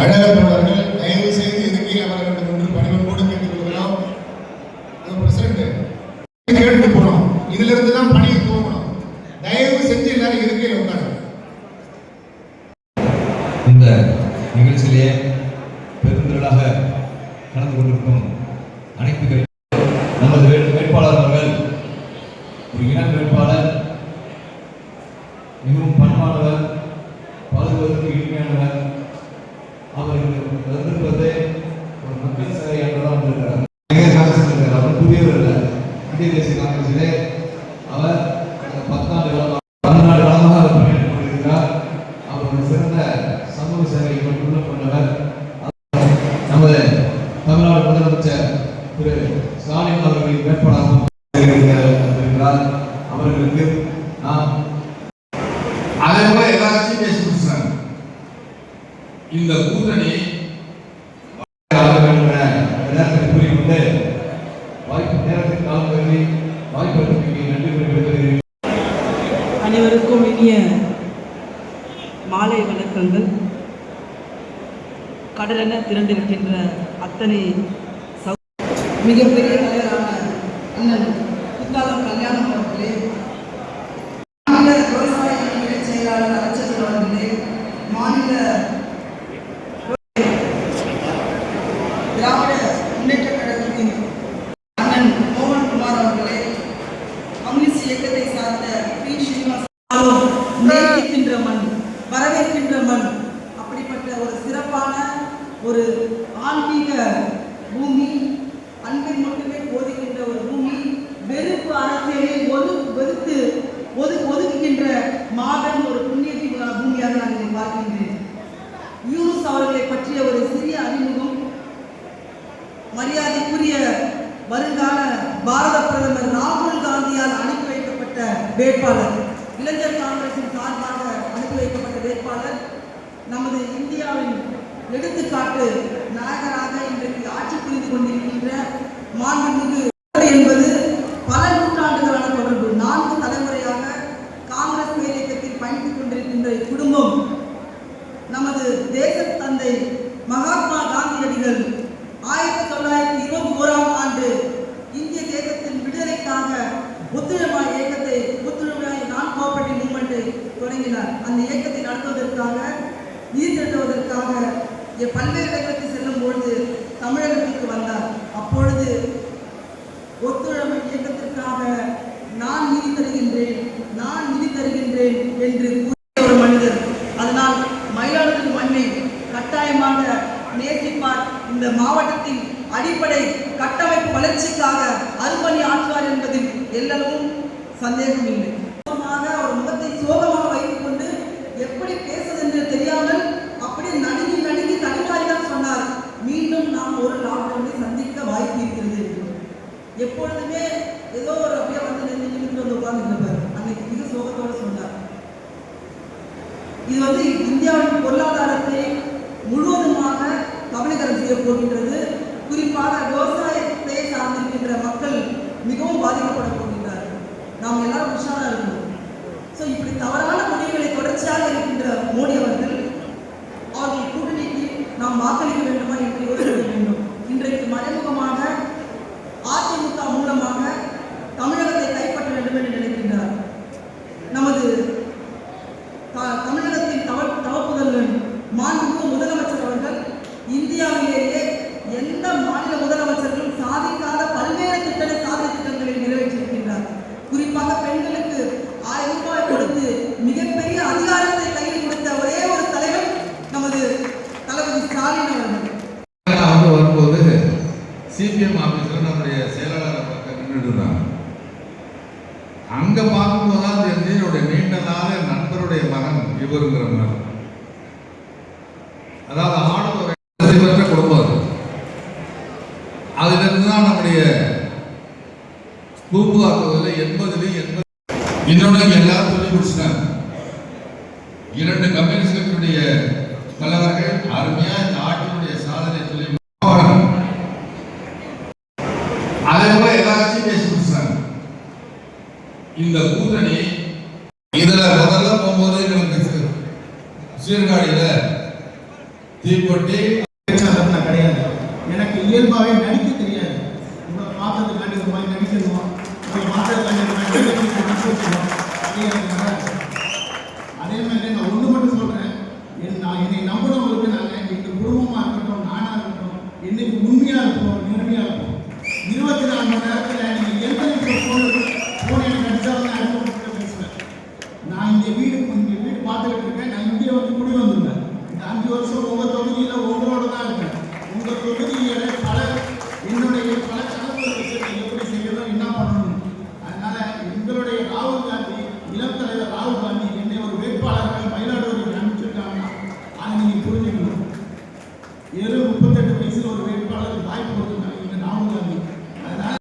கழகத்தோழர்கள் தயவு செய்து இதுக்கே அமர வேண்டும் என்று பணிவன்போடு கேட்டுக்கொள்கிறோம். கேட்டு போனோம், இதுல இருந்து தான் பணியை துவங்கணும். தயவு செஞ்சு எல்லாரும் இருக்கையில் உட்காரும். இந்த நிகழ்ச்சியிலே பெருந்திரளாக கலந்து கொண்டிருக்கும் அனைத்து நமது வேட்பாளர் அவர்கள் ஒரு இளம் வேட்பாளர், மிகவும் பண்பானவர், பழகுவதற்கு இனிமையானவர். அவர்கள் வந்திருப்பது ஒரு மக்கள் சேவை என்றுதான் வந்திருக்கிறார். அவர் புதியவர் அல்ல. இந்திய தேசிய காங்கிரசிலே அவர் 14 காலமாக அவர் பணியாற்றிக் கொண்டிருக்கிறார். அவர் ஒரு சிறந்த சமூக சேவை கொண்டவர். நமது தமிழ்நாடு முதலமைச்சர் திரு ஸ்டாலின் அவர்களின் வேட்பாளராக இருக்கிறார். அவர்களுக்கு நாம் அதே போல எல்லா கட்சியும் பேசி முடிச்சாங்க. இந்த கூட்டணி கூறிக்கொண்டு வாய்ப்பு நேரத்தில் காலம் கருதி வாய்ப்பு நன்றி குறிப்பிடுகிறேன். அனைவருக்கும் இனிய மாலை வணக்கங்கள். கடலென திரண்டிருக்கின்ற அத்தனை மிகப்பெரிய தலைவரான அண்ணன் குத்தாலம் கல்யாணம் அவர்களே, மாநில விவசாய செயலாளர் அமைச்சர் அவர்களே, மாநில திராவிட முன்னேற்ற கழகத்தின் அண்ணன் மோகன் குமார் அவர்களே, கம்யூனிஸ்ட் இயக்கத்தை சார்ந்த பி. ஸ்ரீனிவாசன், நேசிக்கின்ற மண், வரவேற்கின்ற மண், அப்படிப்பட்ட ஒரு சிறப்பான ஒரு ஆன்மீக பூமி, அன்பை மட்டுமே போதிக்கின்ற ஒரு பூமி, வெறுப்பு அரசியலை ஒதுக்குகின்ற மாபெரும் ஒரு புண்ணிய பூமியாக நான் இதை பார்க்கின்றேன். யூனுஸ் அவர்களை பற்றிய ஒரு சிறிய அறிமுகம். மரியாதைக்குரிய வருங்கால பாரத பிரதமர் ராகுல் காந்தியால் அனுப்பி வைக்கப்பட்ட வேட்பாளர், இளைஞர் காங்கிரசின் சார்பாக அனுப்பி வைக்கப்பட்ட வேட்பாளர், நமது இந்தியாவின் எடுத்துக்காட்டு நாயகராக இன்றைக்கு ஆட்சி புரிந்து கொண்டிருக்கின்ற மாண்புமிகு என்பது பல நூற்றாண்டுகளான தொடர்பு. 4 தலைமுறையாக காங்கிரஸ் இயக்கத்தில் பயணித்துக் கொண்டிருக்கின்ற இக்குடும்பம் நமது தேச தந்தை மகாத்மா காந்தியடிகள் 1921ஆம் ஆண்டு இந்திய தேசத்தின் விடுதலைக்காக ஒத்துழையாமை இயக்கத்தை, ஒத்துழையாமை நான் கோஆபரேட்டிவ் மூவ்மெண்ட்டை தொடங்கினார். அந்த இயக்கத்தை நடத்துவதற்காக, நிதி திரட்டுவதற்காக பல்வேறு இடங்களுக்கு செல்லும் பொழுது தமிழகத்திற்கு வந்தார். அப்பொழுது ஒத்துழையாமை இயக்கத்திற்காக நான் நிதி தருகின்றேன் என்று கூறிய ஒரு மனிதர். அதனால் மயிலாடுதுறை மண்ணை கட்டாயமாக நேசிப்பார். இந்த மாவட்டத்தின் அடிப்படை கட்டமைப்பு வளர்ச்சிக்காக அரும்பணி ஆற்றுவார் என்பதில் எல்லளவும் சந்தேகம் இல்லை. அவர் முகத்தை சோகமாக வைத்துக் கொண்டு எப்படி பேசுவது என்று தெரியாமல் அப்படி நடுங்கி தடுமாறிதான் சொன்னார், மீண்டும் நாம் ஒரு லாக்டவுனை சந்திக்க வாய்ப்பு இருக்கிறது. எப்பொழுதுமே ஏதோ ஒரு அப்படியே வந்து நின்று வந்து உட்கார்ந்து அன்னைக்கு மிக சோகத்தோடு சொன்னார். இது வந்து இந்தியாவின் பொருளாதாரத்தை முழுவதுமாக கபலீகரம் செய்ய போகின்றது. குறிப்பாக விவசாயத்தை சார்ந்திருக்கின்ற மக்கள் மிகவும் பாதிக்கப்பட போகின்றார்கள். நாம் எல்லாரும் உஷாரா இருக்கணும். ஸோ இப்படி தவறான முடிவுகளை தொடர்ச்சியாக இருக்கின்ற மோடி அவர்கள் கூட்டணிக்கு நாம் வாக்களிக்க வேண்டுமா என்று யோசிக்க வேண்டும். இன்றைக்கு மறைமுகமாக அதிமுக மூலமாக தமிழகத்தை கைப்பற்ற வேண்டும் என்று நினைக்கின்றார். நமது தமிழகத்தின் தவப்புதல்வன் மாண்புமிகு முதலமைச்சர் அவர்கள் இந்தியாவிலேயே எந்த மாநில முதலமைச்சர்களும் சாதிக்காத பல்வேறு திட்டங்களை நிறைவேற்றியிருக்கின்றார். குறிப்பாக பெண்களுக்கு 1000 ரூபாய் கொடுத்து மிகப்பெரிய அதிகாரத்தை கையில் கொடுத்த ஒரே ஒரு தலைவர் நமது தளபதி ஸ்டாலின் அவர்கள். வரும்போது சிபிஎம் ஆபீஸ்ல நம்முடைய செயலாளரை பக்கம் நின்றுட்டாங்க. அங்க பார்க்கும்போதுதான் தெரிஞ்சு என்னுடைய நீண்ட நாள் நண்பருடைய மகன் இவருங்கிற மகன். அதாவது ஆடவர் பெற்ற குடும்பம் அது. அதுல இருந்துதான் நம்முடைய பூம்புகாக்குவதில் 80 இன்னொன்று எல்லாரும் சொல்லி முடிச்சிட்டாங்க. 2 கம்யூனிஸ்ட் கட்சியுடைய தலைவர்கள் அருமையா இந்த ஆட்சியினுடைய சாதனை சொல்லி அதே போல எல்லா கட்சியும் பேசி முடிச்சாங்க. இந்த கூட்டணி இதுல முதல்ல போகும்போது எங்களுக்கு சீர்காழியில திமுக போட்டு நான் கிடையாது. எனக்கு இயல்பாகவே நடிக்க தெரியாது. உங்களை பார்த்ததுக்காண்டி ஒரு மாதிரி நடிக்கணும், உங்களை பார்த்ததுக்காண்டி ஒரு மாதிரி நடிக்கணும். அதே மாதிரி நான் ஒன்று மட்டும் சொல்கிறேன், என்னை நம்புறவங்களுக்கு நாங்கள் எங்கள் குடும்பமாக இருக்கட்டும், நானாக இருக்கட்டும், என்னைக்கு உண்மையாக இருப்போம், நேர்மையாக இருப்போம். 24 மணி நேரம்